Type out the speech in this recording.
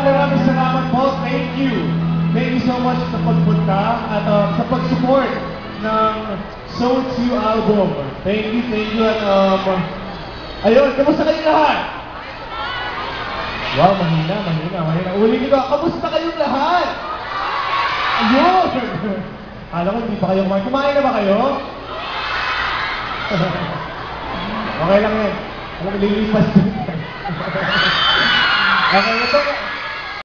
maraming salamat po. Thank you. Thank you so much sa pagpunta at sa pag-support ng So It's You album. Thank you. At ayun, kamusta kayong lahat? Wow, mahina. Ulit nito, kamusta kayong lahat? Ayun! Alam ko, hindi pa kayo kumain. Kumain na ba kayo? Okay lang yan. Alam ko, lilipas din. Okay, ito.